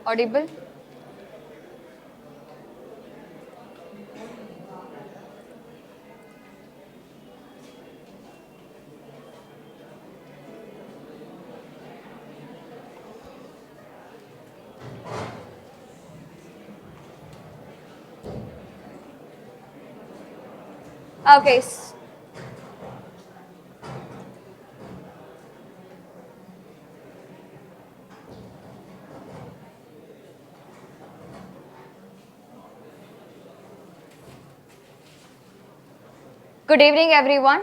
Audible? Okay. Good evening, everyone.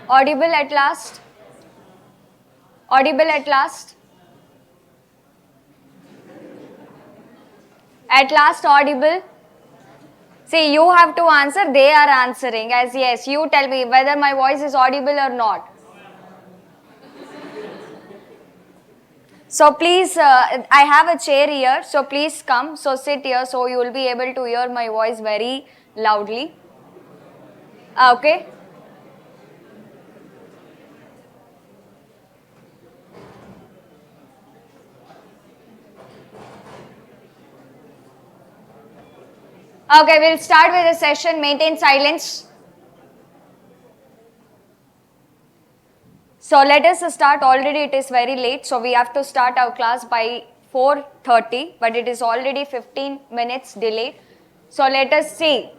Audible at last? Audible at last? At last audible? See, you have to answer, they are answering as yes. You tell me whether my voice is audible or not. So please, I have a chair here, so please come, so sit here, so you will be able to hear my voice very loudly. Okay? Okay, we'll start with the session. Maintain silence. So let us start. Already it is very late, so we have to start our class by 4:30, but it is already 15 minutes delayed. So let us see.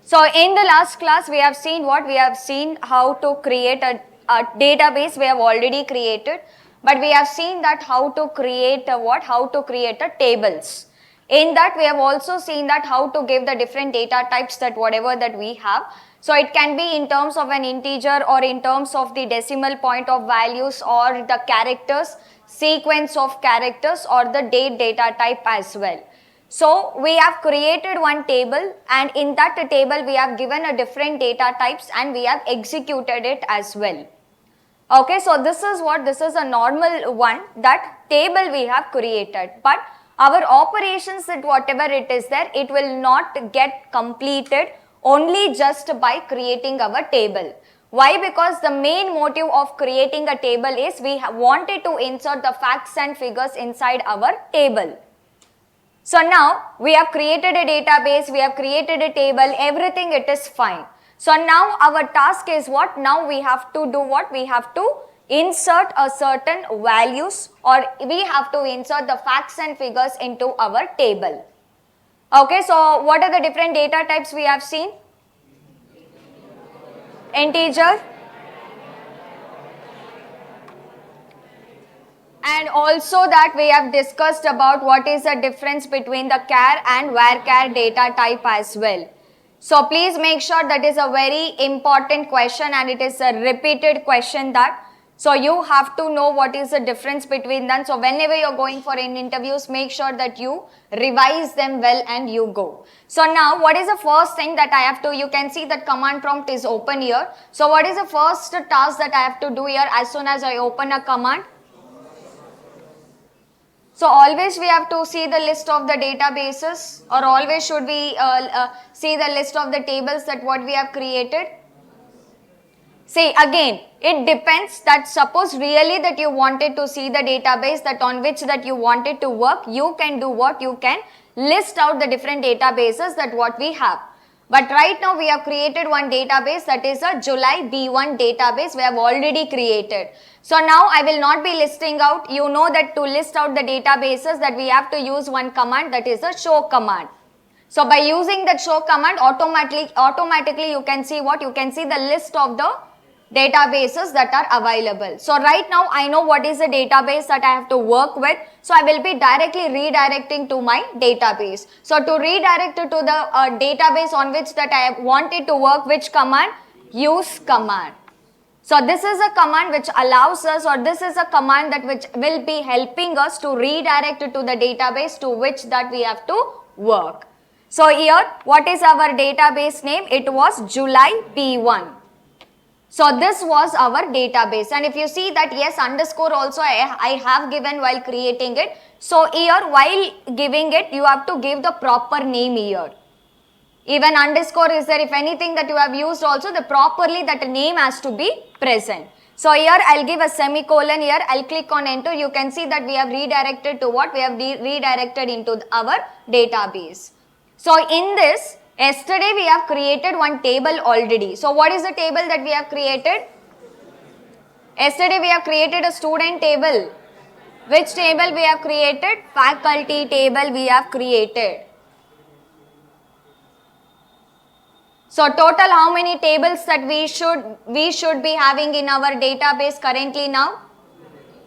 So in the last class, we have seen what? We have seen how to create a database we have already created, but we have seen that how to create a what? How to create a tables. In that, we have also seen that how to give the different data types that whatever that we have. So it can be in terms of an integer or in terms of the decimal point of values or the characters, sequence of characters or the date data type as well. So we have created one table, and in that table we have given a different data types and we have executed it as well. Okay, so this is what? This is a normal one, that table we have created, but our operations, that whatever it is there, it will not get completed only just by creating our table. Why? Because the main motive of creating a table is we wanted to insert the facts and figures inside our table. So now we have created a database, we have created a table, everything it is fine. So now our task is what? Now we have to do what? We have to insert a certain values, or we have to insert the facts and figures into our table. Okay, so what are the different data types we have seen? Integer. And also that we have discussed about what is the difference between the char and varchar data type as well. So please make sure that is a very important question, and it is a repeated question that. So you have to know what is the difference between them. So whenever you are going for in interviews, make sure that you revise them well and you go. So now what is the first thing that I have to, you can see that command prompt is open here. So what is the first task that I have to do here as soon as I open a command? So always we have to see the list of the databases, or always should we see the list of the tables that what we have created? See, again, it depends that suppose really that you wanted to see the database that on which that you wanted to work, you can do what? You can list out the different databases that what we have. But right now we have created one database, that is a July B1 database we have already created. So now I will not be listing out, you know that to list out the databases that we have to use one command, that is a show command. So by using that show command, automatically you can see what? You can see the list of the databases that are available. So right now I know what is the database that I have to work with. So I will be directly redirecting to my database. So to redirect to the database on which that I wanted to work, which command? Use command. So this is a command which allows us, or this is a command that which will be helping us to redirect to the database to which that we have to work. So here, what is our database name? It was July P1. So this was our database, and if you see that yes, underscore also I have given while creating it. So here while giving it, you have to give the proper name here. Even underscore is there. If anything that you have used also, the properly that name has to be present. So here I'll give a semicolon here. I'll click on enter. You can see that we have redirected to what? We have redirected into our database. So in this, yesterday we have created one table already. So what is the table that we have created? Yesterday we have created a student table. Which table we have created? Faculty table we have created. So total how many tables that we should be having in our database currently now?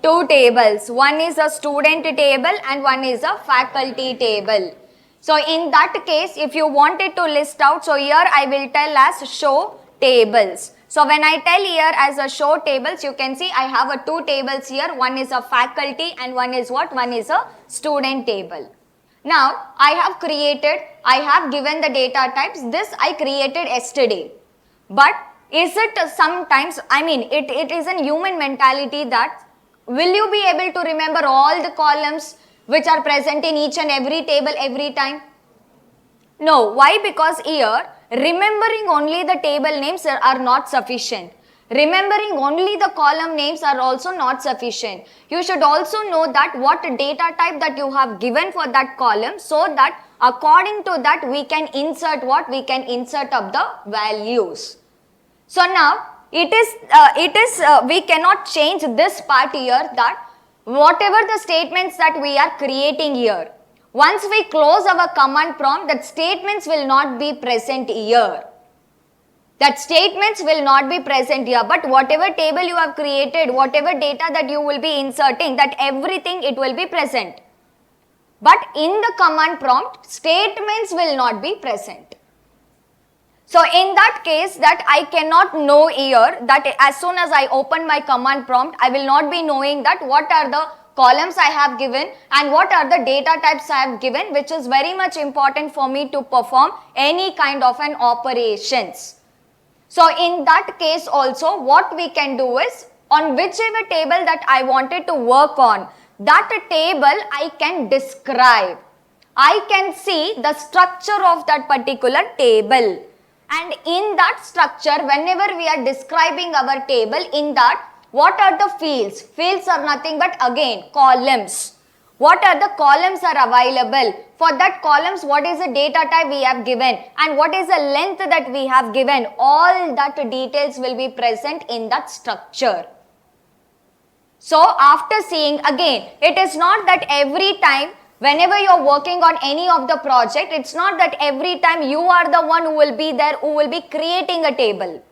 2 tables. One is a student table and one is a faculty table. So in that case, if you wanted to list out, so here I will tell as show tables. So when I tell here as a show tables, you can see I have a 2 tables here. One is a faculty and one is what? One is a student table. Now I have given the data types. This I created yesterday. But is it sometimes, it is a human mentality that will you be able to remember all the columns which are present in each and every table every time? No. Why? Because here remembering only the table names are not sufficient. Remembering only the column names are also not sufficient. You should also know that what data type that you have given for that column, so that according to that we can insert what? We can insert up the values. So now we cannot change this part here, that whatever the statements that we are creating here, once we close our command prompt, that statements will not be present here. That statements will not be present here, but whatever table you have created, whatever data that you will be inserting, that everything it will be present. But in the command prompt, statements will not be present. So in that case, that I cannot know here that as soon as I open my command prompt, I will not be knowing that what are the columns I have given and what are the data types I have given, which is very much important for me to perform any kind of an operations. So in that case also, what we can do is, on whichever table that I wanted to work on, that table I can describe. I can see the structure of that particular table. And in that structure, whenever we are describing our table, in that, what are the fields? Fields are nothing but again columns. What are the columns are available? For that columns, what is the data type we have given and what is the length that we have given? All that details will be present in that structure. So after seeing, again, it is not that every time whenever you are working on any of the project, it's not that every time you are the one who will be there, who will be creating a table.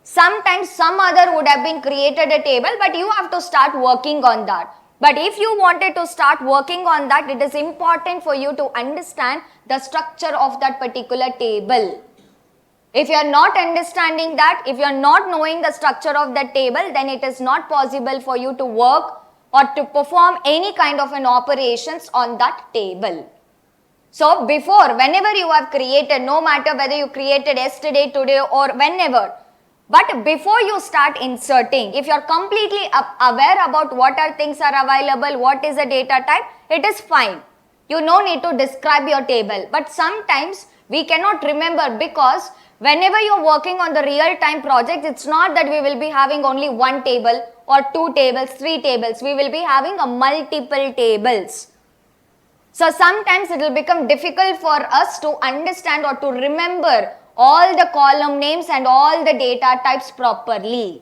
Sometimes some other would have been created a table, but you have to start working on that. But if you wanted to start working on that, it is important for you to understand the structure of that particular table. If you are not understanding that, if you are not knowing the structure of that table, then it is not possible for you to work or to perform any kind of an operations on that table. So before, whenever you have created, no matter whether you created yesterday, today or whenever, but before you start inserting, if you are completely aware about what are things are available, what is the data type, it is fine. You no need to describe your table. But sometimes we cannot remember, because whenever you are working on the real-time project, it's not that we will be having only one table or 2 tables, 3 tables. We will be having a multiple tables. So sometimes it will become difficult for us to understand or to remember all the column names and all the data types properly.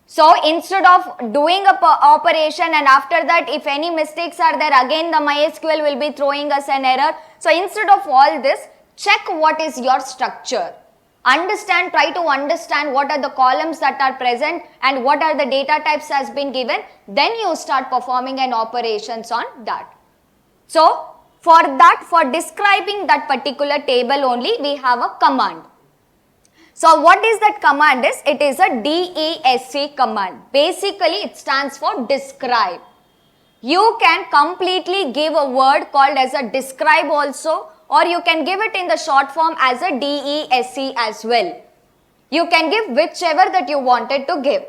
So instead of doing a operation and after that if any mistakes are there, again the MySQL will be throwing us an error. So instead of all this, check what is your structure. Understand, try to understand what are the columns that are present and what are the data types has been given. Then you start performing an operations on that. So for that, for describing that particular table only, we have a command. So what is that command is? It is a DESC command. Basically, it stands for describe. You can completely give a word called as a describe also, or you can give it in the short form as a DESC as well. You can give whichever that you wanted to give.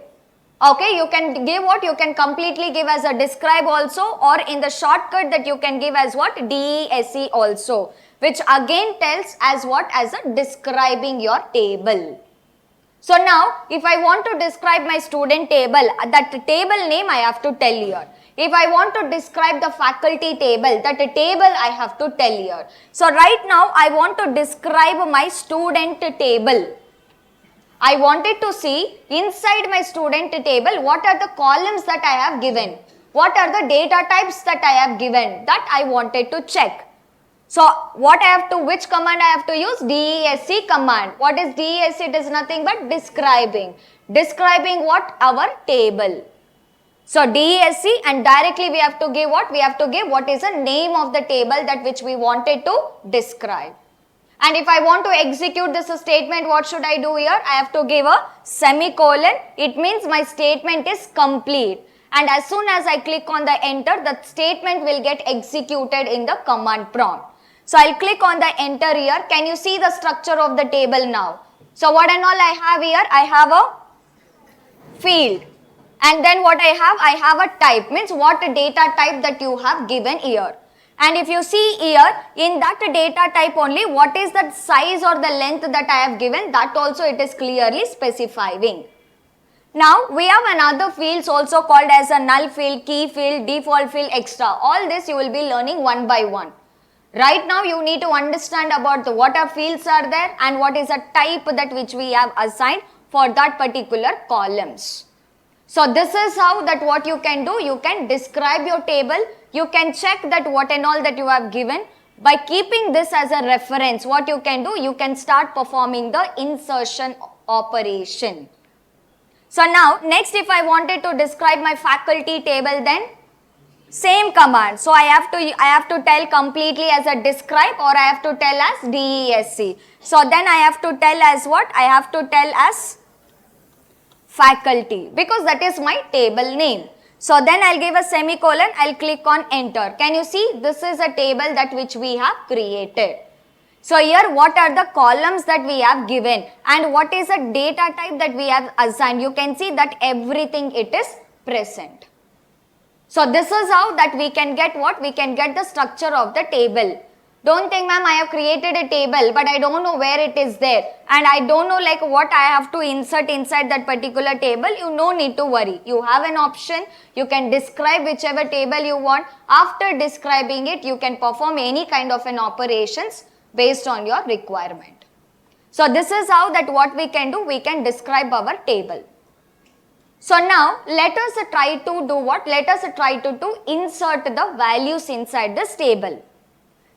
Okay, you can give what? You can completely give as a describe also, or in the shortcut that you can give as what? DESC also. which again tells as what? As a describing your table. So now, if I want to describe my student table, that table name I have to tell here. If I want to describe the faculty table, that table I have to tell here. So right now, I want to describe my student table. I wanted to see inside my student table, what are the columns that I have given? What are the data types that I have given? That I wanted to check. So what I have to, which command I have to use? DESC command. What is DESC? It is nothing but describing. Describing what? Our table. So DESC, and directly we have to give what? We have to give what is the name of the table that which we wanted to describe. And if I want to execute this statement, what should I do here? I have to give a semicolon. It means my statement is complete. And as soon as I click on the enter, the statement will get executed in the command prompt. So I'll click on the enter here. Can you see the structure of the table now? So what and all I have here? I have a field. And then what I have a type, means what data type that you have given here. And if you see here, in that data type only, what is the size or the length that I have given, that also it is clearly specifying. Now, we have another fields also called as a null field, key field, default field, extra. All this you will be learning one by one. Right now, you need to understand about what are fields are there and what is a type that which we have assigned for that particular columns. So this is how that what you can do, you can describe your table, you can check that what and all that you have given. By keeping this as a reference, what you can do, you can start performing the insertion operation. So now, next if I wanted to describe my faculty table, then same command. So I have to tell completely as a describe, or I have to tell as DESC. So then I have to tell as what? I have to tell as faculty, because that is my table name. So then I'll give a semicolon, I'll click on enter. Can you see? This is a table that which we have created. So here what are the columns that we have given and what is the data type that we have assigned. You can see that everything it is present. So this is how that we can get what? We can get the structure of the table. Don't think, ma'am, I have created a table but I don't know where it is there and I don't know like what I have to insert inside that particular table. You no need to worry. You have an option. You can describe whichever table you want. After describing it, you can perform any kind of an operations based on your requirement. So this is how that what we can do. We can describe our table. So now let us try to do what? Let us try to insert the values inside this table.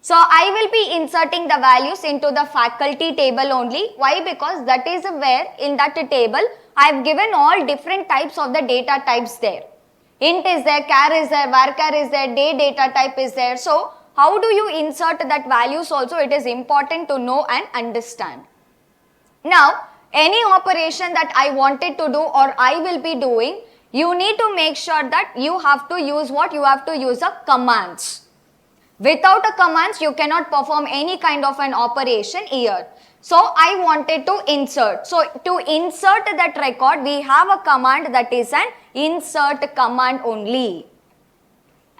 So I will be inserting the values into the faculty table only. Why? Because that is where in that table I have given all different types of the data types there. Int is there, char is there, varchar is there, day data type is there. So how do you insert that values also? It is important to know and understand. Now any operation that I wanted to do or I will be doing, you need to make sure that you have to use what? You have to use a commands. Without a commands, you cannot perform any kind of an operation here. So I wanted to insert. So to insert that record, we have a command that is an insert command only.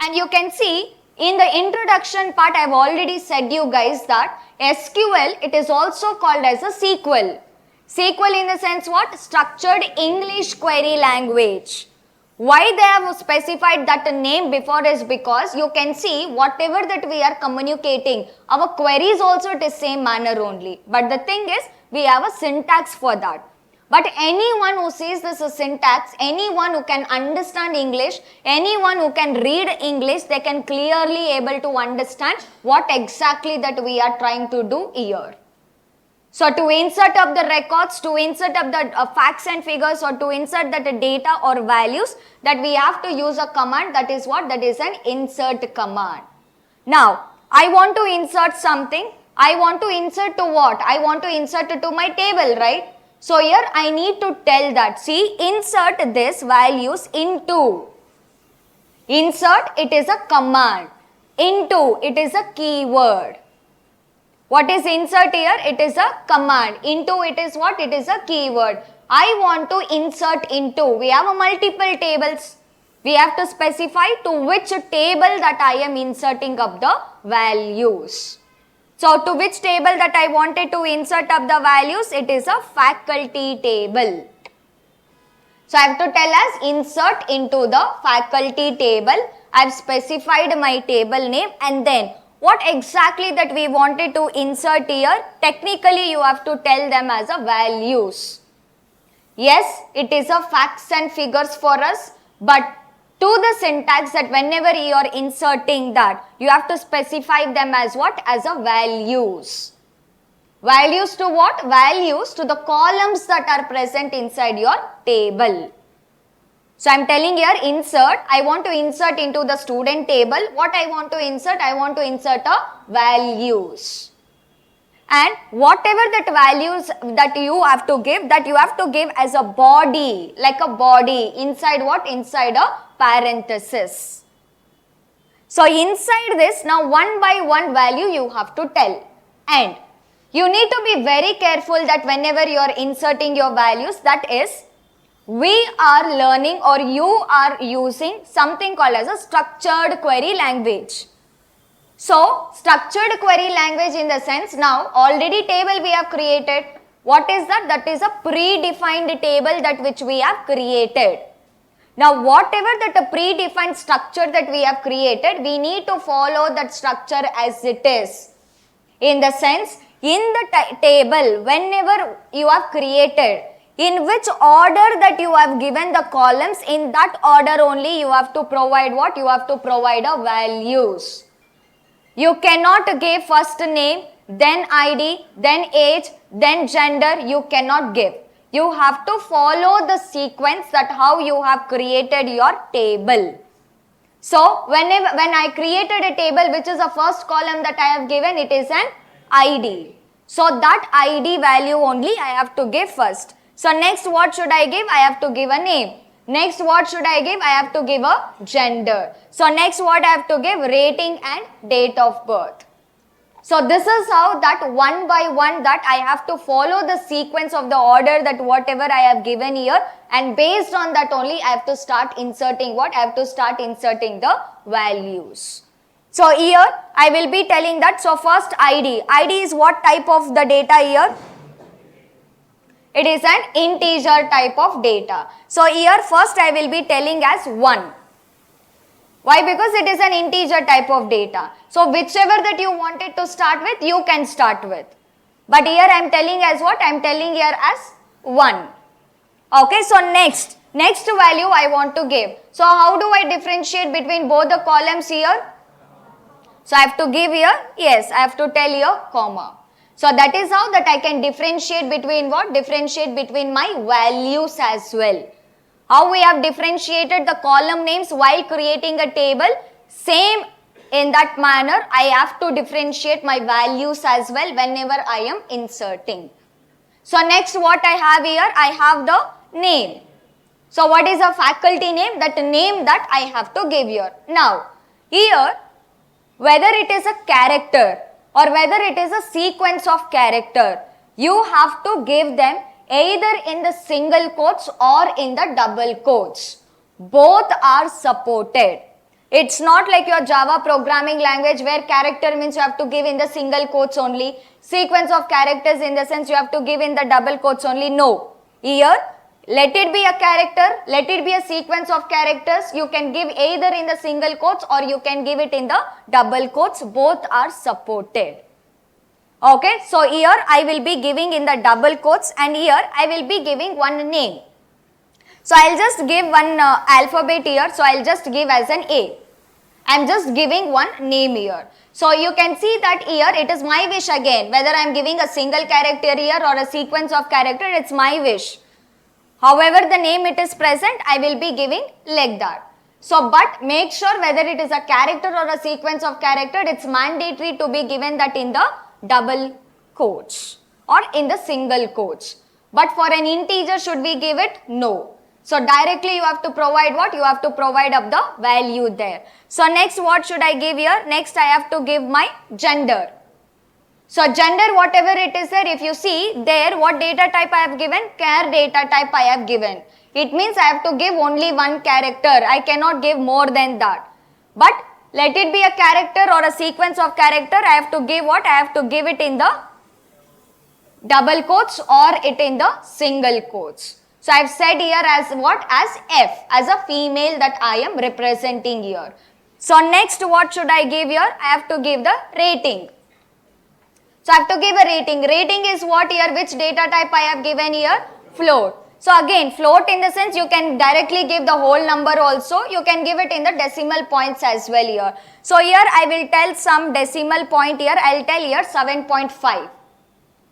And you can see in the introduction part, I have already said you guys that SQL, it is also called as a SQL. SQL in the sense what? Structured English Query Language. Why they have specified that name before is because you can see whatever that we are communicating, our queries also it is same manner only. But the thing is, we have a syntax for that. But anyone who sees this syntax, anyone who can understand English, anyone who can read English, they can clearly able to understand what exactly that we are trying to do here. So to insert up the records, to insert up the facts and figures or to insert that data or values, that we have to use a command that is what? That is an insert command. Now, I want to insert something. I want to insert to what? I want to insert it to my table, right? So here I need to tell that. See, insert this values into. Insert, it is a command. Into, it is a keyword. What is insert here? It is a command. Into, it is what? It is a keyword. I want to insert into. We have a multiple tables. We have to specify to which table that I am inserting up the values. So to which table that I wanted to insert up the values? It is a faculty table. So I have to tell us insert into the faculty table. I have specified my table name, and then what exactly that we wanted to insert here, technically you have to tell them as a values. Yes, it is a facts and figures for us, but to the syntax that whenever you are inserting that, you have to specify them as what? As a values. Values to what? Values to the columns that are present inside your table. So I am telling here insert, I want to insert into the student table. What I want to insert? I want to insert a values. And whatever that values that you have to give, that you have to give as a body, like a body, inside what? Inside a parenthesis. So inside this, now one by one value you have to tell. And you need to be very careful that whenever you are inserting your values, that is, we are learning or you are using something called as a structured query language. So, structured query language in the sense, now already table we have created. What is that? That is a predefined table that which we have created. Now, whatever that a predefined structure that we have created, we need to follow that structure as it is. In the sense, in the table, whenever you have created, in which order that you have given the columns, in that order only you have to provide what? You have to provide a values. You cannot give first name, then ID, then age, then gender. You cannot give. You have to follow the sequence that how you have created your table. So, when I created a table, which is the first column that I have given, it is an ID. So, that ID value only I have to give first. So, next what should I give? I have to give a name. Next what should I give? I have to give a gender. So, next what I have to give? Rating and date of birth. So, this is how that one by one that I have to follow the sequence of the order that whatever I have given here, and based on that only I have to start inserting what? I have to start inserting the values. So, here I will be telling that, so first ID. ID is what type of the data here? It is an integer type of data. So, here first I will be telling as 1. Why? Because it is an integer type of data. So, whichever that you wanted to start with, you can start with. But here I am telling as what? I am telling here as 1. Okay, so next value I want to give. So, how do I differentiate between both the columns here? So, I have to give here, yes, I have to tell here comma. So, that is how that I can differentiate between what? Differentiate between my values as well. How we have differentiated the column names while creating a table, same in that manner I have to differentiate my values as well whenever I am inserting. So, next what I have here? I have the name. So, what is a faculty name? That name that I have to give here. Now, here whether it is a character or whether it is a sequence of character, you have to give them either in the single quotes or in the double quotes. Both are supported. It's not like your Java programming language where character means you have to give in the single quotes only. Sequence of characters in the sense you have to give in the double quotes only. No. Here, let it be a character, let it be a sequence of characters. You can give either in the single quotes or you can give it in the double quotes. Both are supported. Okay, so here I will be giving in the double quotes and here I will be giving one name. So I will just give one alphabet here. So I will just give as an A. I am just giving one name here. So you can see that here it is my wish again. Whether I am giving a single character here or a sequence of character, it's my wish. However the name it is present, I will be giving like that. So but make sure whether it is a character or a sequence of character, it's mandatory to be given that in the double quotes or in the single quotes. But for an integer, should we give it? No. So directly you have to provide what? You have to provide up the value there. So next what should I give here? Next I have to give my gender. So gender whatever it is there, if you see there what data type I have given? Char data type I have given. It means I have to give only one character. I cannot give more than that. But Let it be a character or a sequence of character. I have to give what? I have to give it in the double quotes or it in the single quotes. So I have said here as what? As F, as a female that I am representing here. So next what should I give here? I have to give the rating. So I have to give a rating. Rating is what here? Which data type I have given here? Float. So again, float in the sense you can directly give the whole number also. You can give it in the decimal points as well here. So here I will tell some decimal point here. I will tell here 7.5.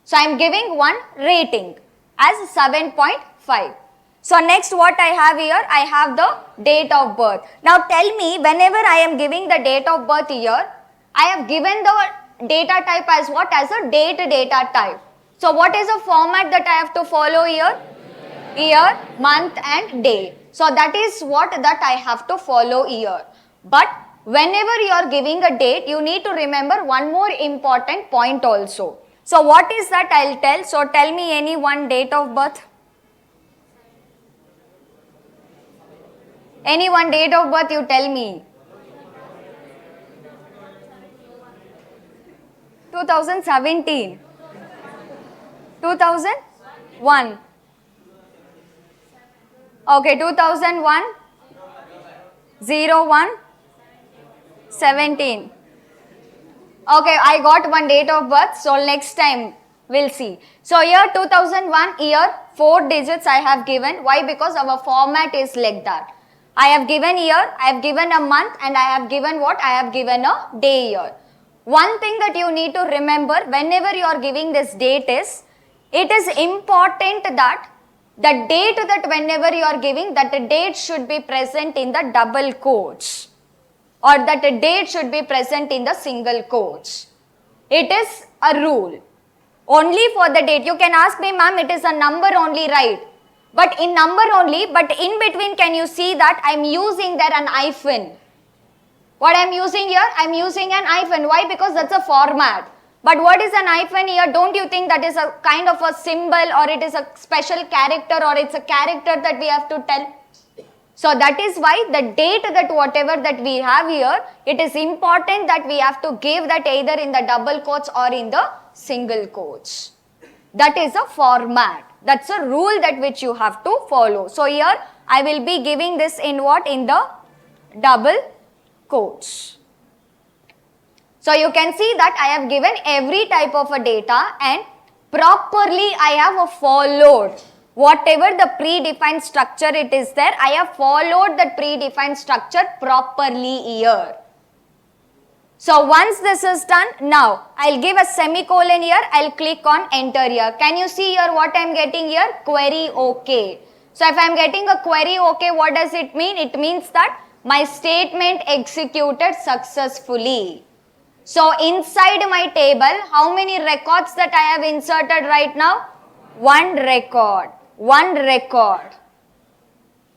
So I am giving one rating as 7.5. So next what I have here? I have the date of birth. Now tell me, whenever I am giving the date of birth here, I have given the data type as what? As a date data type. So what is the format that I have to follow here? Year, month and day. So that is what that I have to follow here. But whenever you are giving a date, you need to remember one more important point also. So what is that I will tell? So tell me any one date of birth. Any one date of birth you tell me. 2017. 2001. Okay, 2001, 01, 17. Okay, I got one date of birth, so next time we'll see. So here 2001 year, 4 digits I have given. Why? Because our format is like that. I have given year, I have given a month and I have given what? I have given a day here. One thing that you need to remember whenever you are giving this date is, it is important that the date that whenever you are giving, that the date should be present in the double quotes or that the date should be present in the single quotes. It is a rule. Only for the date. You can ask me, ma'am, it is a number only, right? But in number only, but in between can you see that I am using there an hyphen. What I am using here? I am using an hyphen. Why? Because that's a format. But what is an hyphen here? Don't you think that is a kind of a symbol or it is a special character or it's a character that we have to tell? So that is why the date that whatever that we have here, it is important that we have to give that either in the double quotes or in the single quotes. That is a format. That's a rule that which you have to follow. So here I will be giving this in what? In the double quotes. So you can see that I have given every type of a data and properly I have followed whatever the predefined structure it is there. I have followed that predefined structure properly here. So once this is done, now I'll give a semicolon here. I'll click on enter here. Can you see here what I'm getting here? Query OK. So if I'm getting a query OK, what does it mean? It means that my statement executed successfully. So inside my table, how many records that I have inserted right now? One record. One record.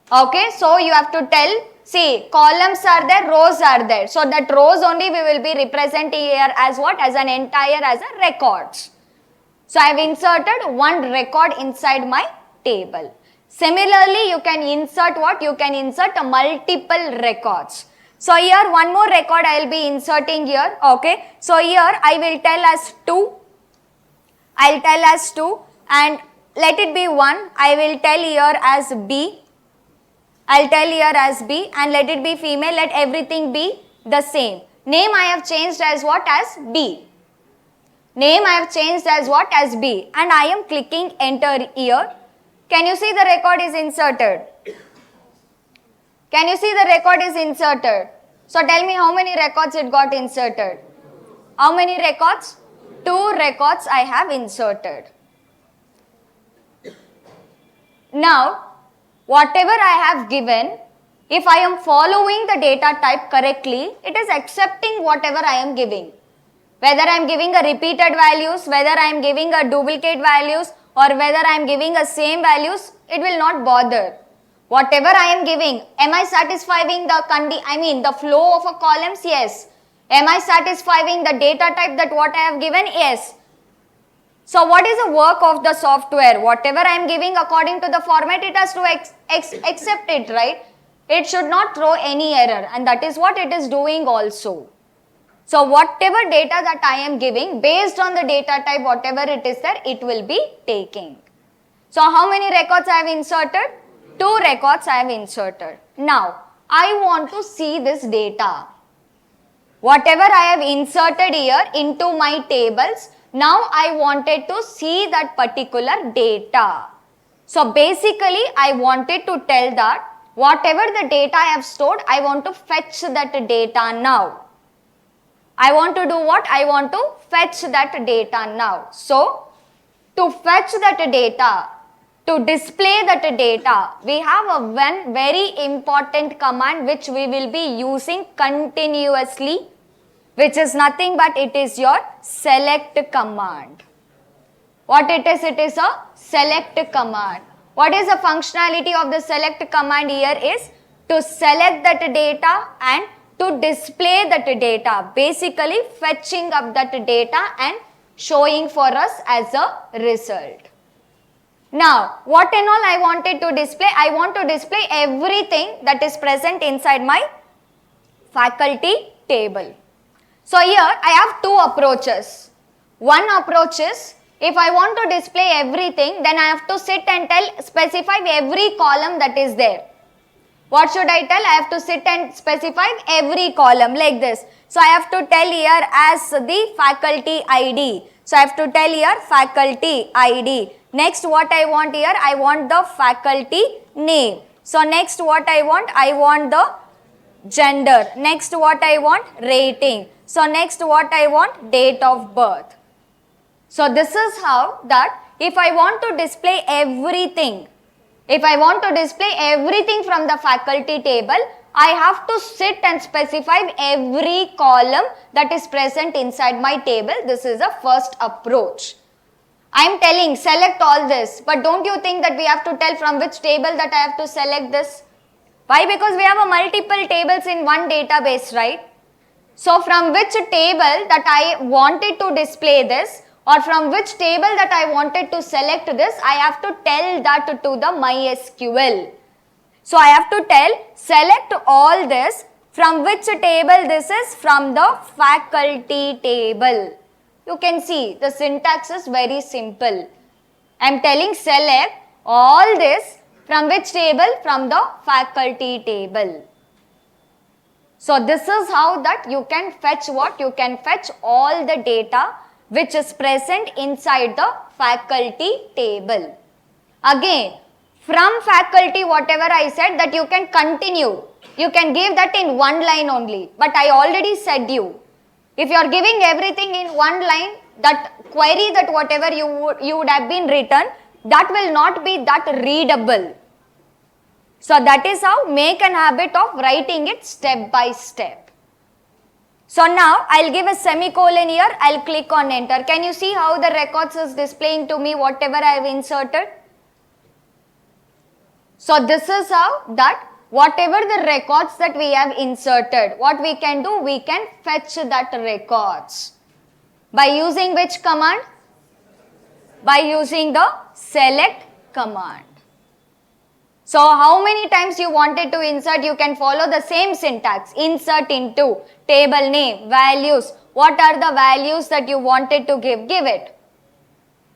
Okay, so you have to tell, see, columns are there, rows are there. So that rows only we will be representing here as what? As an entire, as a records. So I have inserted one record inside my table. Similarly, you can insert what? You can insert multiple records. So here one more record I will be inserting here. Okay. So here I will tell as 2. I will tell as 2 and let it be 1. I will tell here as B. I will tell here as B and let it be female. Let everything be the same. Name I have changed as what? As B. Name I have changed as what? As B. And I am clicking enter here. Can you see the record is inserted? Can you see the record is inserted? So tell me how many records it got inserted. How many records? 2 records I have inserted. Now, whatever I have given, if I am following the data type correctly, it is accepting whatever I am giving. Whether I am giving a repeated values, whether I am giving a duplicate values or whether I am giving a same values, it will not bother. Whatever I am giving, am I satisfying the the flow of a columns? Yes. Am I satisfying the data type that what I have given? Yes. So what is the work of the software? Whatever I am giving according to the format, it has to accept it, right? It should not throw any error, and that is what it is doing also. So whatever data that I am giving, based on the data type, whatever it is there, it will be taking. So how many records I have inserted? 2 records I have inserted. Now, I want to see this data. Whatever I have inserted here into my tables, now I wanted to see that particular data. So basically, I wanted to tell that whatever the data I have stored, I want to fetch that data now. I want to do what? I want to fetch that data now. So, to fetch that data, to display that data, we have a one very important command which we will be using continuously, which is nothing but it is your select command. What it is? It is a select command. What is the functionality of the select command here is to select that data and to display that data, basically fetching up that data and showing for us as a result. Now, what and all I wanted to display? I want to display everything that is present inside my faculty table. So here I have 2 approaches. One approach is, if I want to display everything, then I have to sit and specify every column that is there. What should I tell? I have to sit and specify every column like this. So I have to tell here as the faculty ID. So I have to tell here faculty ID. Next what I want here? I want the faculty name. So next what I want? I want the gender. Next what I want? Rating. So next what I want? Date of birth. So this is how that if I want to display everything, if I want to display everything from the faculty table, I have to sit and specify every column that is present inside my table. This is the first approach. I am telling select all this, but don't you think that we have to tell from which table that I have to select this? Why? Because we have a multiple tables in one database, right? So from which table that I wanted to display this, or from which table that I wanted to select this, I have to tell that to the MySQL. So I have to tell select all this, from which table this is? From the faculty table. You can see the syntax is very simple. I am telling select all this from which table? From the faculty table. So this is how that you can fetch what? You can fetch all the data which is present inside the faculty table. Again, from faculty whatever I said that you can continue. You can give that in one line only. But I already said you, if you are giving everything in one line, that query that whatever you would have been written, that will not be that readable. So that is how make an habit of writing it step by step. So now I'll give a semicolon here, I'll click on enter. Can you see how the records is displaying to me whatever I have inserted? So this is how that whatever the records that we have inserted, what we can do, we can fetch that records. By using which command? By using the select command. So how many times you wanted to insert, you can follow the same syntax. Insert into, table name, values. What are the values that you wanted to give? Give it.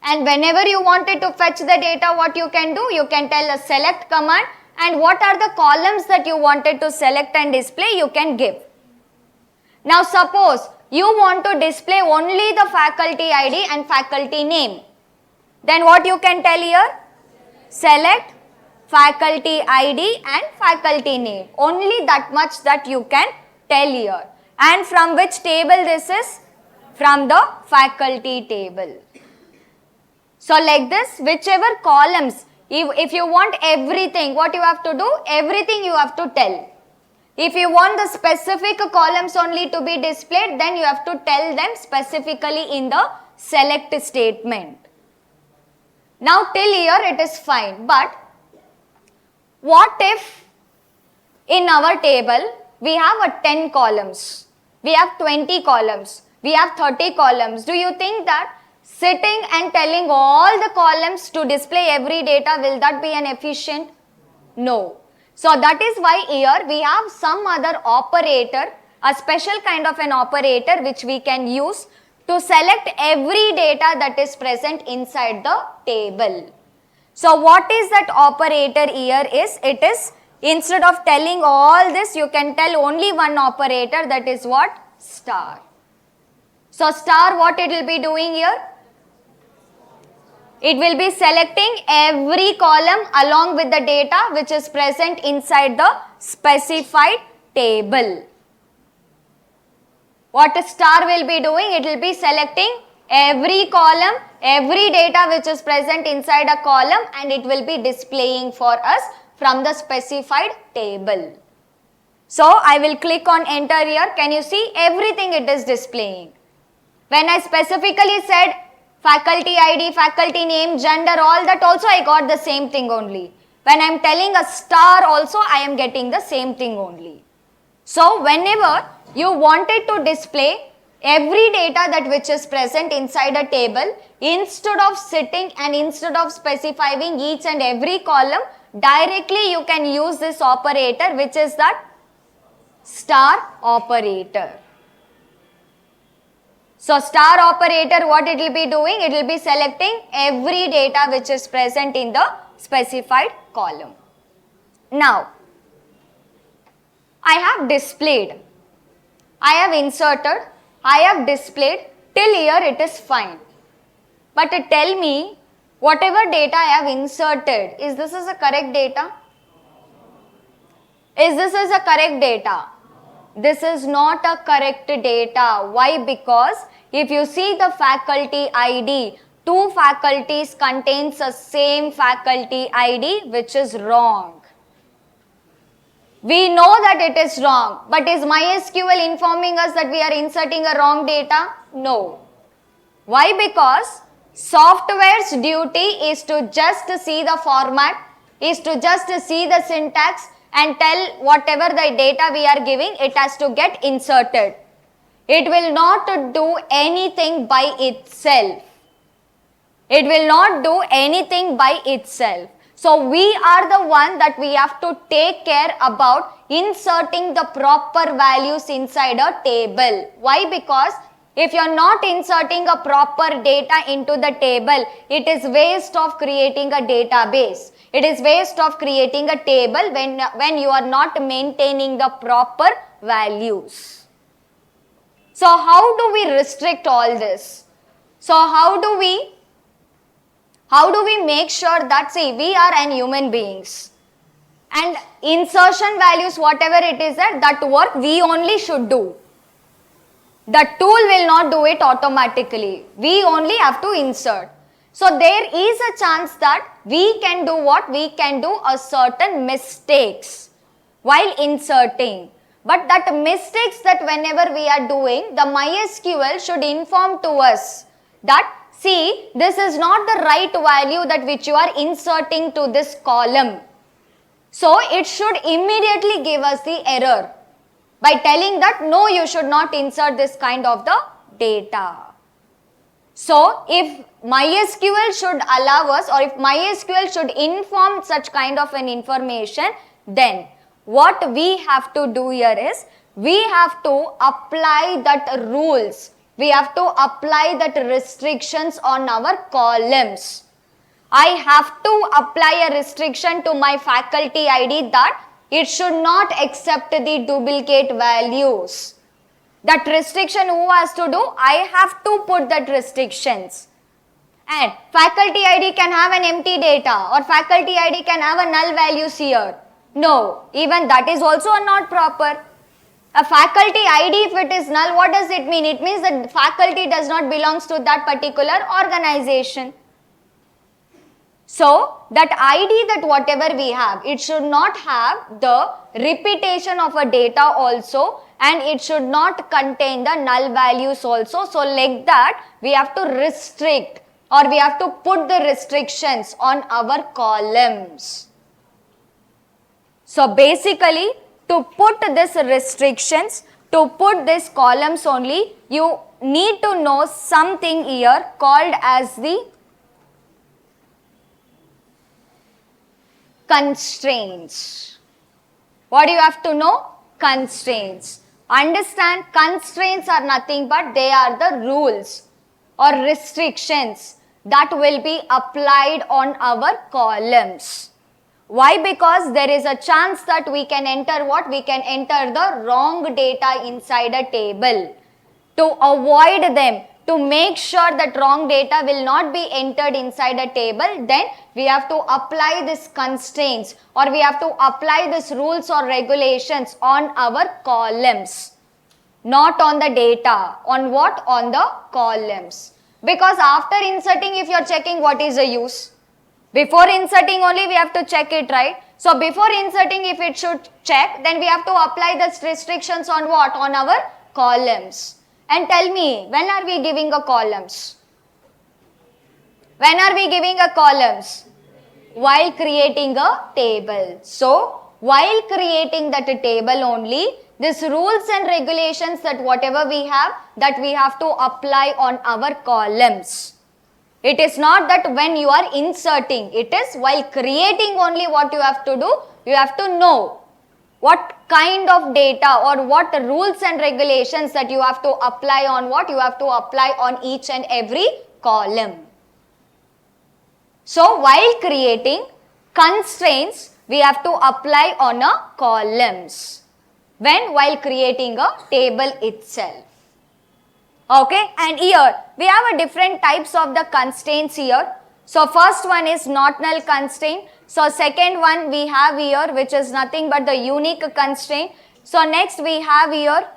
And whenever you wanted to fetch the data, what you can do? You can tell a select command, and what are the columns that you wanted to select and display, you can give. Now suppose you want to display only the faculty ID and faculty name. Then what you can tell here? Select faculty ID and faculty name. Only that much that you can tell here. And from which table this is? From the faculty table. So like this, whichever columns, if you want everything, what you have to do? Everything you have to tell. If you want the specific columns only to be displayed, then you have to tell them specifically in the select statement. Now till here it is fine, but what if in our table we have a 10 columns, we have 20 columns, we have 30 columns. Do you think that sitting and telling all the columns to display every data, will that be an efficient? No. So that is why here we have some other operator, a special kind of an operator which we can use to select every data that is present inside the table. So what is that operator here is, it is instead of telling all this, you can tell only one operator, that is what? Star. So star, what it will be doing here? It will be selecting every column along with the data which is present inside the specified table. What a star will be doing? It will be selecting every column, every data which is present inside a column, and it will be displaying for us from the specified table. So I will click on enter here. Can you see everything it is displaying? When I specifically said faculty ID, faculty name, gender, all that also I got the same thing only. When I am telling a star also, I am getting the same thing only. So whenever you wanted to display every data that which is present inside a table, instead of sitting and instead of specifying each and every column, directly you can use this operator, which is that star operator. So star operator, what it will be doing? It will be selecting every data which is present in the specified column. Now, I have displayed, I have inserted, I have displayed, till here it is fine. But tell me, whatever data I have inserted, is this a correct data? Is this a correct data? This is not a correct data. Why? Because if you see the faculty ID, two faculties contains the same faculty ID, which is wrong. We know that it is wrong, but is MySQL informing us that we are inserting a wrong data? No. Why? Because software's duty is to just see the format, is to just see the syntax and tell whatever the data we are giving, it has to get inserted. It will not do anything by itself. It will not do anything by itself. So we are the one that we have to take care about inserting the proper values inside a table. Why? Because if you are not inserting a proper data into the table, it is waste of creating a database. It is waste of creating a table when you are not maintaining the proper values. So how do we restrict all this? So how do we make sure that, see, we are an human beings, and insertion values, whatever it is, that work we only should do. The tool will not do it automatically. We only have to insert. So there is a chance that we can do what? We can do a certain mistakes while inserting. But that mistakes that whenever we are doing, the MySQL should inform to us that, see, this is not the right value that which you are inserting to this column. So it should immediately give us the error by telling that no, you should not insert this kind of the data. So if MySQL should allow us, or if MySQL should inform such kind of an information, then what we have to do here is, we have to apply that rules. We have to apply that restrictions on our columns. I have to apply a restriction to my faculty ID that it should not accept the duplicate values. That restriction who has to do? I have to put that restrictions. And faculty ID can have an empty data, or faculty ID can have a null values here. No, even that is also not proper. A faculty ID, if it is null, what does it mean? It means that faculty does not belongs to that particular organization. So that ID, that whatever we have, it should not have the repetition of a data also, and it should not contain the null values also. So like that, we have to restrict, or we have to put the restrictions on our columns. So basically, to put this restrictions, to put these columns only, you need to know something here called as the constraints. What do you have to know? Constraints. Understand, constraints are nothing but they are the rules or restrictions that will be applied on our columns. Why? Because there is a chance that we can enter what? We can enter the wrong data inside a table. To avoid them, to make sure that wrong data will not be entered inside a table, then we have to apply these constraints or we have to apply these rules or regulations on our columns. Not on the data. On what? On the columns. Because after inserting, if you are checking, what is the use? Before inserting only we have to check it, right? So before inserting, if it should check, then we have to apply the restrictions on what? On our columns. And tell me, when are we giving a columns? When are we giving a columns? While creating a table. So while creating that table only, these rules and regulations that whatever we have, that we have to apply on our columns. It is not that when you are inserting, it is while creating only what you have to do. You have to know what kind of data or what rules and regulations that you have to apply on what? You have to apply on each and every column. So while creating constraints, we have to apply on a columns. When? While creating a table itself. Okay, and here we have a different types of the constraints here. So first one is not null constraint. So second one we have here, which is nothing but the unique constraint. So next we have here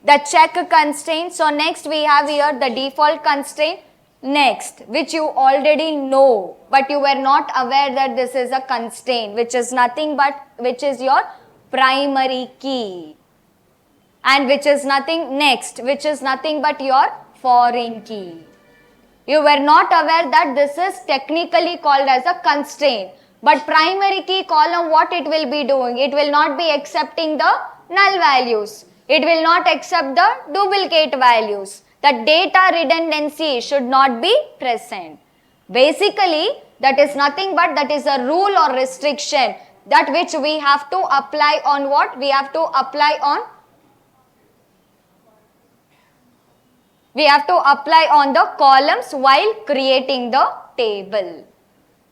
the check constraint. So next we have here the default constraint. Next, which you already know, but you were not aware that this is a constraint, which is nothing but, which is your primary key. And which is nothing next, which is nothing but your foreign key. You were not aware that this is technically called as a constraint. But primary key column, what it will be doing? It will not be accepting the null values. It will not accept the duplicate values. The data redundancy should not be present. Basically, that is nothing but that is a rule or restriction that which we have to apply on what? We have to apply on the columns while creating the table.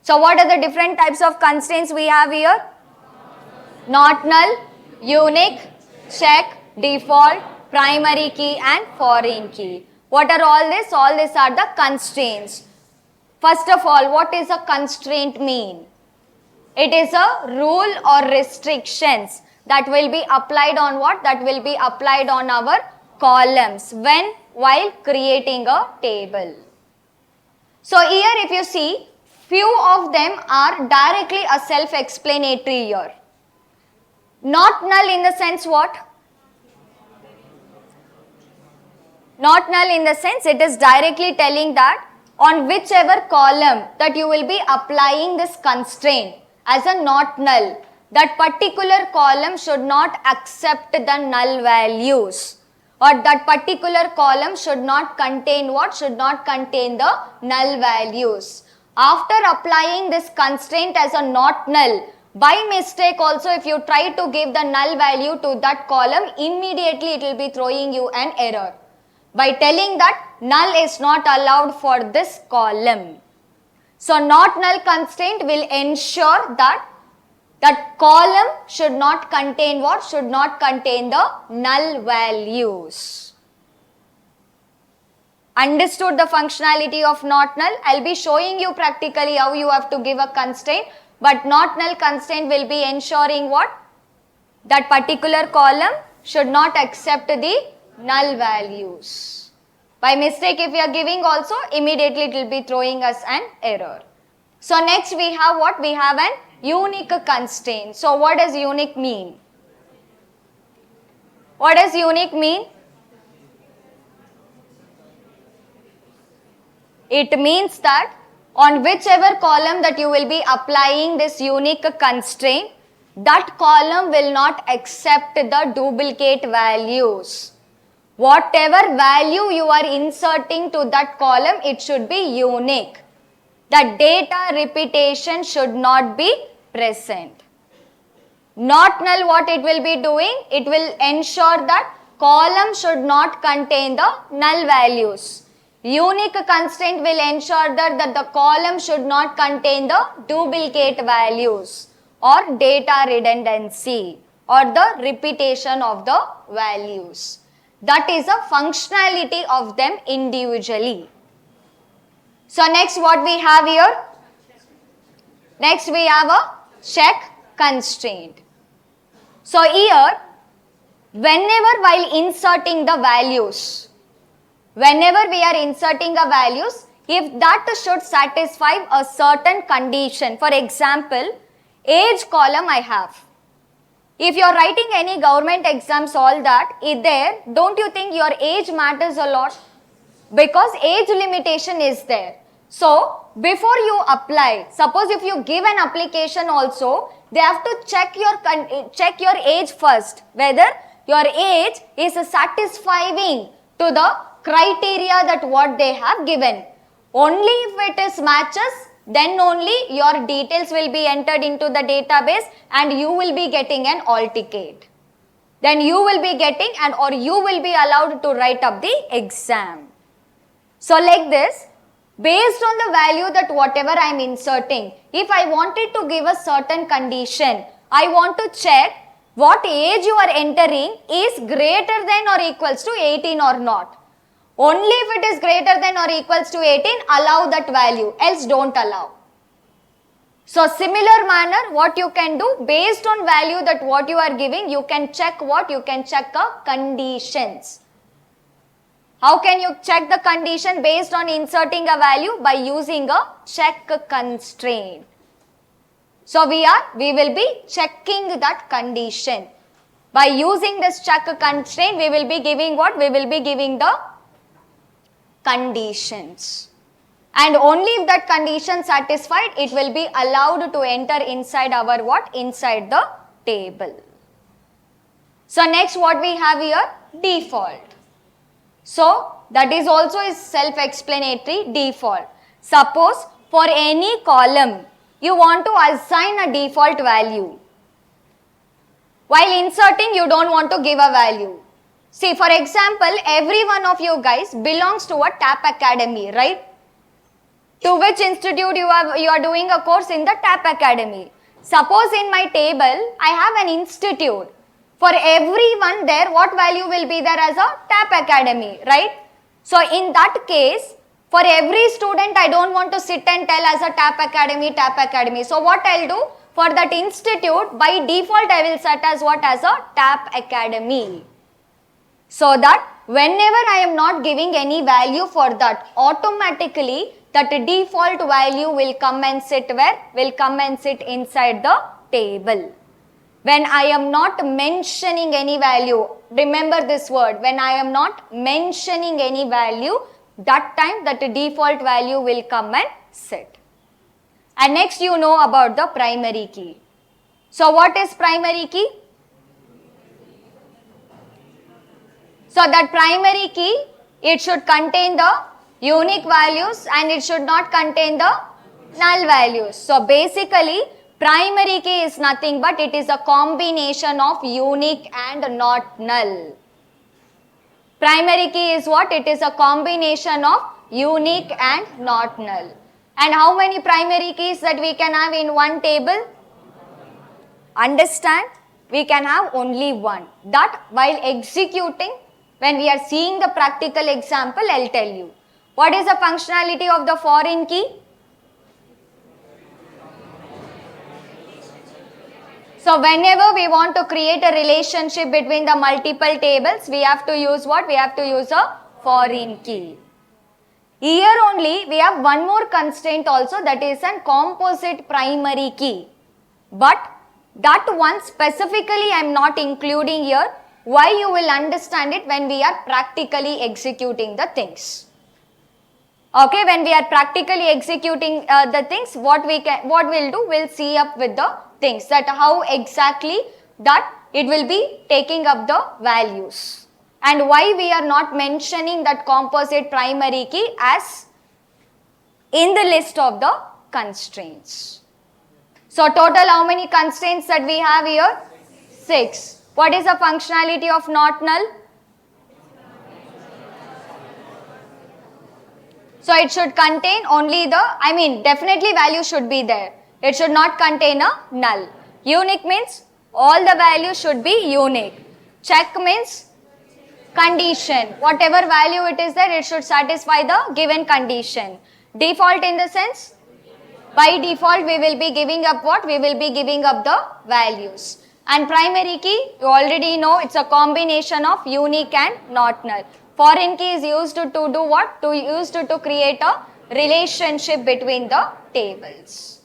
So what are the different types of constraints we have here? Not null, unique, check, default, primary key and foreign key. What are all this? All these are the constraints. First of all, what is a constraint mean? It is a rule or restrictions that will be applied on what? That will be applied on our columns when? While creating a table. So here if you see, few of them are directly a self-explanatory here. Not null in the sense what? Not null in the sense it is directly telling that on whichever column that you will be applying this constraint as a not null, that particular column should not accept the null values. Or that particular column should not contain what? Should not contain the null values. After applying this constraint as a not null, by mistake also if you try to give the null value to that column, immediately it will be throwing you an error. By telling that null is not allowed for this column. So not null constraint will ensure that that column should not contain what? Should not contain the null values. Understood the functionality of not null? I'll be showing you practically how you have to give a constraint, but not null constraint will be ensuring what? That particular column should not accept the null values. By mistake if we are giving also, immediately it will be throwing us an error. So next we have what? We have an unique constraint. So what does unique mean? What does unique mean? It means that on whichever column that you will be applying this unique constraint, that column will not accept the duplicate values. Whatever value you are inserting to that column, it should be unique. The data repetition should not be present. Not null, what it will be doing? It will ensure that column should not contain the null values. Unique constraint will ensure that the column should not contain the duplicate values or data redundancy or the repetition of the values. That is a functionality of them individually. So next what we have here? Next we have a check constraint. So here, whenever while inserting the values, whenever we are inserting a values, if that should satisfy a certain condition, for example, age column I have. If you are writing any government exams, all that is there, don't you think your age matters a lot? Because age limitation is there. So, before you apply, suppose if you give an application also, they have to check your age first, whether your age is satisfying to the criteria that what they have given. Only if it is matches, then only your details will be entered into the database and you will be getting an all ticket. Then you will be getting or you will be allowed to write up the exam. So like this, based on the value that whatever I am inserting, if I wanted to give a certain condition, I want to check what age you are entering is greater than or equals to 18 or not. Only if it is greater than or equals to 18, allow that value, else don't allow. So similar manner, what you can do, based on value that what you are giving, you can check what? You can check conditions. How can you check the condition based on inserting a value? By using a check constraint. So we will be checking that condition. By using this check constraint, we will be giving what? We will be giving the conditions. And only if that condition satisfied, it will be allowed to enter inside our what? Inside the table. So next what we have here? Default. So that is also is self-explanatory, default. Suppose for any column, you want to assign a default value. While inserting, you don't want to give a value. See, for example, every one of you guys belongs to a TAP Academy, right? To which institute you are doing a course in the TAP Academy. Suppose in my table, I have an institute. For everyone there, what value will be there as a TAP Academy, right? So in that case, for every student, I don't want to sit and tell as a TAP Academy, TAP Academy. So what I'll do, for that institute, by default, I will set as what? As a TAP Academy. So that whenever I am not giving any value for that, automatically that default value will come and sit where? Will come and sit inside the table. When I am not mentioning any value, remember this word, when I am not mentioning any value, that time that default value will come and sit. And next you know about the primary key. So what is primary key? So that primary key, it should contain the unique values and it should not contain the null values. So basically, primary key is nothing but it is a combination of unique and not null. Primary key is what? It is a combination of unique and not null. And how many primary keys that we can have in one table? Understand? We can have only one. That while executing, when we are seeing the practical example, I'll tell you. What is the functionality of the foreign key? So whenever we want to create a relationship between the multiple tables, we have to use what? We have to use a foreign key. Here only we have one more constraint also, that is a composite primary key. But that one specifically I am not including here. Why? You will understand it when we are practically executing the things. Okay, when we are practically executing the things, what we'll do, we'll see up with the things, that how exactly that it will be taking up the values. And why we are not mentioning that composite primary key as in the list of the constraints. So total how many constraints that we have here? 6. What is the functionality of not null? So it should contain only the, definitely value should be there. It should not contain a null. Unique means all the values should be unique. Check means condition. Whatever value it is there, it should satisfy the given condition. Default in the sense, by default we will be giving up what? We will be giving up the values. And primary key, you already know it's a combination of unique and not null. Foreign key is used to do what? To create a relationship between the tables.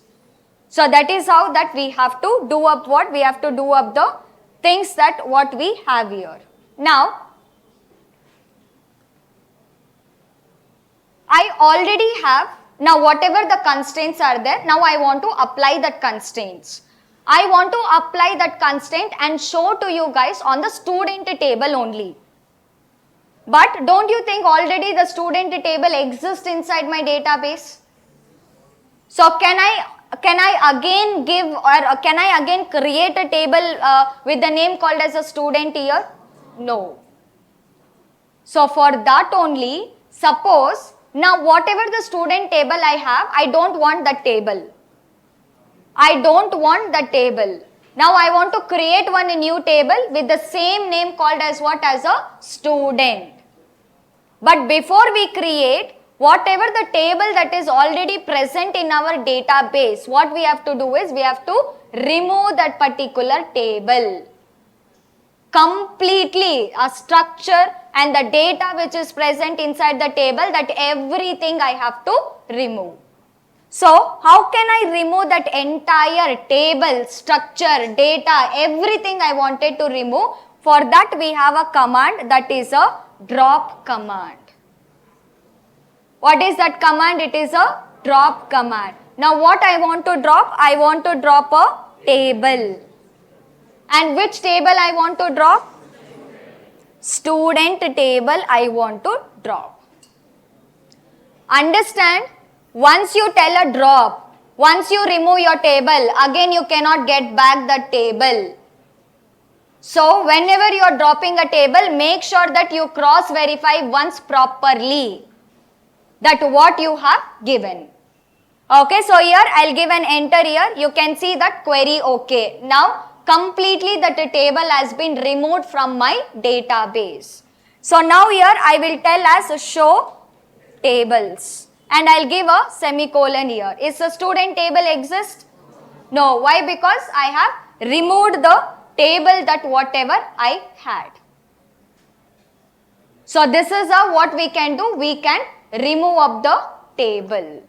So that is how that we have to do up what? We have to do up the things that what we have here. Now, I already have, now whatever the constraints are there, now I want to apply that constraints. I want to apply that constraint and show to you guys on the student table only. But don't you think already the student table exists inside my database? So can I again give or can I again create a table with the name called as a student here? No. So for that only, suppose now whatever the student table I have, I don't want that table. I don't want the table. Now I want to create one new table with the same name called as what? As a student. But before we create, whatever the table that is already present in our database, what we have to do is we have to remove that particular table. Completely a structure and the data which is present inside the table, that everything I have to remove. So, how can I remove that entire table, structure, data, everything I wanted to remove? For that we have a command, that is a drop command. What is that command? It is a drop command. Now what I want to drop? I want to drop a table. And which table I want to drop? Student table I want to drop. Understand? Once you tell a drop, once you remove your table, again you cannot get back the table. So whenever you are dropping a table, make sure that you cross verify once properly that what you have given. Okay, so here I'll give an enter here. You can see that query okay. Now completely that table has been removed from my database. So now here I will tell as show tables. And I'll give a semicolon here. Is the student table exist? No. Why? Because I have removed the table that whatever I had. So this is what we can do. We can remove up the table.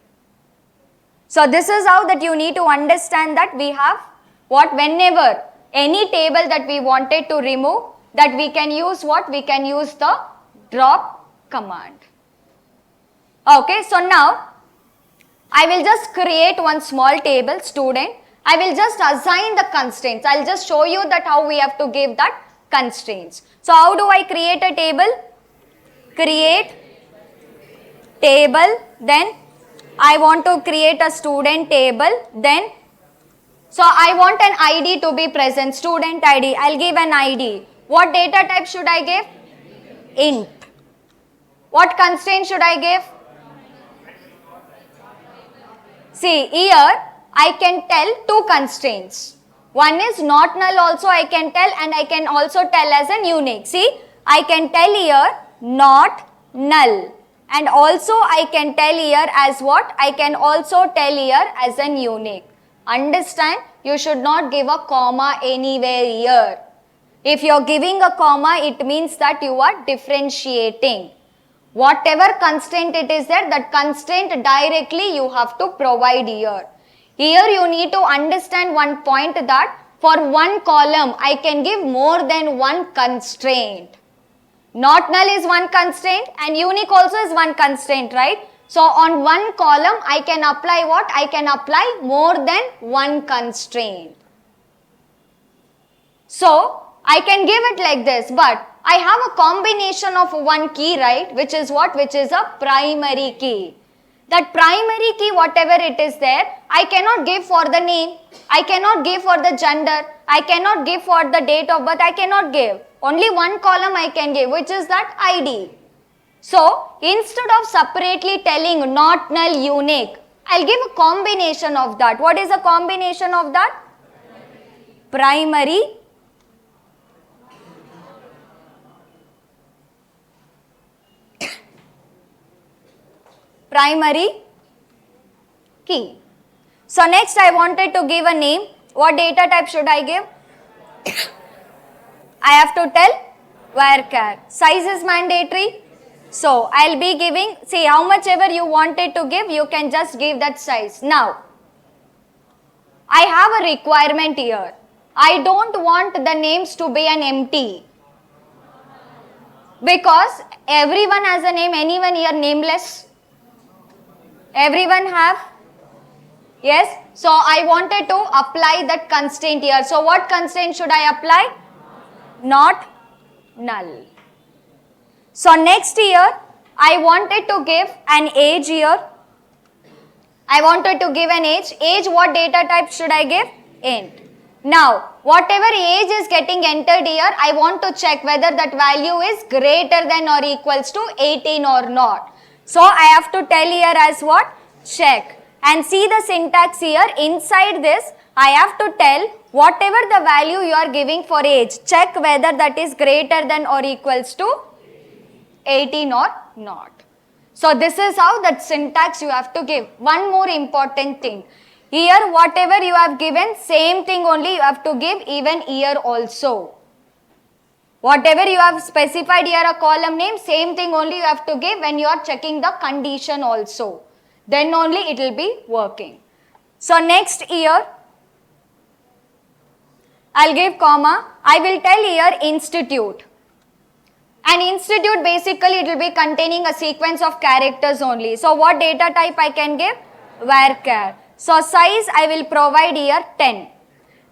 So this is how that you need to understand that we have what? Whenever any table that we wanted to remove, that we can use what? We can use the drop command. Okay, so now I will just create one small table, student. I will just assign the constraints. I will just show you that how we have to give that constraints. So how do I create a table? Create table, then I want to create a student table, then so I want an ID to be present, student ID. I'll give an ID. What data type should I give? Int. What constraint should I give? See, here I can tell two constraints. One is not null also I can tell, and I can also tell as an unique. See, I can tell here not null, and also I can tell here as what? I can also tell here as an unique. Understand? You should not give a comma anywhere here. If you are giving a comma, it means that you are differentiating. Whatever constraint it is there, that constraint directly you have to provide here. Here you need to understand one point, that for one column I can give more than one constraint. Not null is one constraint and unique also is one constraint, right? So on one column I can apply what? I can apply more than one constraint. So I can give it like this, but I have a combination of one key, right? Which is what? Which is a primary key. That primary key, whatever it is there, I cannot give for the name, I cannot give for the gender, I cannot give for the date of birth, I cannot give. Only one column I can give, which is that ID. So, instead of separately telling not null, unique, I'll give a combination of that. What is a combination of that? Primary key. So next I wanted to give a name. What data type should I give? I have to tell varchar. Size is mandatory. So I'll be giving, see how much ever you wanted to give, you can just give that size. Now, I have a requirement here. I don't want the names to be an empty. Because everyone has a name, anyone here nameless? Everyone have? Yes? So I wanted to apply that constraint here. So what constraint should I apply? Not null. So next here, I wanted to give an age here. I wanted to give an age. Age, what data type should I give? Int. Now, whatever age is getting entered here, I want to check whether that value is greater than or equals to 18 or not. So I have to tell here as what? Check. And see the syntax here. Inside this, I have to tell whatever the value you are giving for age. Check whether that is greater than or equals to 18 or not. So this is how that syntax you have to give. One more important thing. Here whatever you have given, same thing only you have to give even here also. Whatever you have specified here a column name, same thing only you have to give when you are checking the condition also. Then only it will be working. So next here, I'll give comma. I will tell here institute. And institute basically it will be containing a sequence of characters only. So what data type I can give? Varchar. So size I will provide here 10.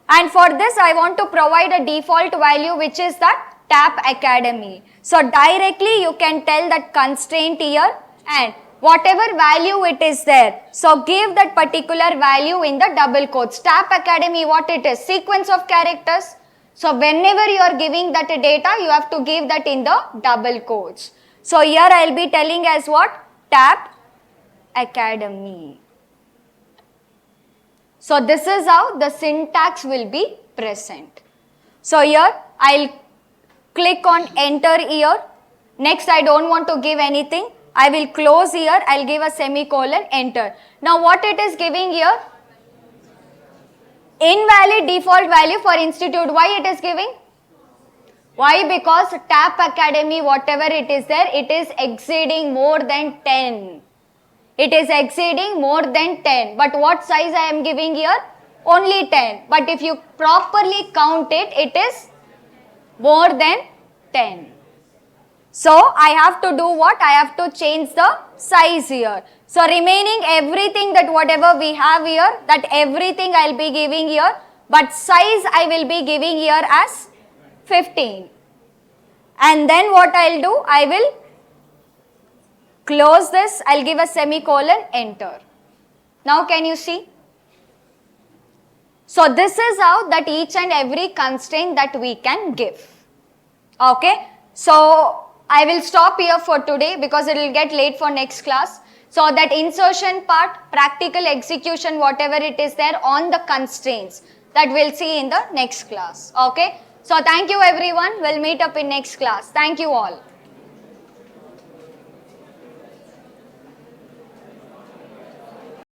And for this I want to provide a default value which is that TAP Academy. So directly you can tell that constraint here and whatever value it is there. So give that particular value in the double quotes. TAP Academy, what it is? Sequence of characters. So whenever you are giving that data, you have to give that in the double quotes. So here I will be telling as what? TAP Academy. So this is how the syntax will be present. So here I will click on enter here. Next I don't want to give anything. I will close here. I will give a semicolon, enter. Now what it is giving here? Invalid default value for institute. Why it is giving? Why? Because TAP Academy, whatever it is there, it is exceeding more than 10. It is exceeding more than 10. But what size I am giving here? Only 10. But if you properly count it, it is more than 10. So I have to do what? I have to change the size here. So remaining everything that whatever we have here, that everything I will be giving here, but size I will be giving here as 15. And then what I will do? I will close this, I will give a semicolon, enter. Now can you see? So this is how that each and every constraint that we can give. Okay. So I will stop here for today because it will get late for next class. So that insertion part, practical execution, whatever it is there on the constraints, that we'll see in the next class. Okay. So thank you everyone. We'll meet up in next class. Thank you all.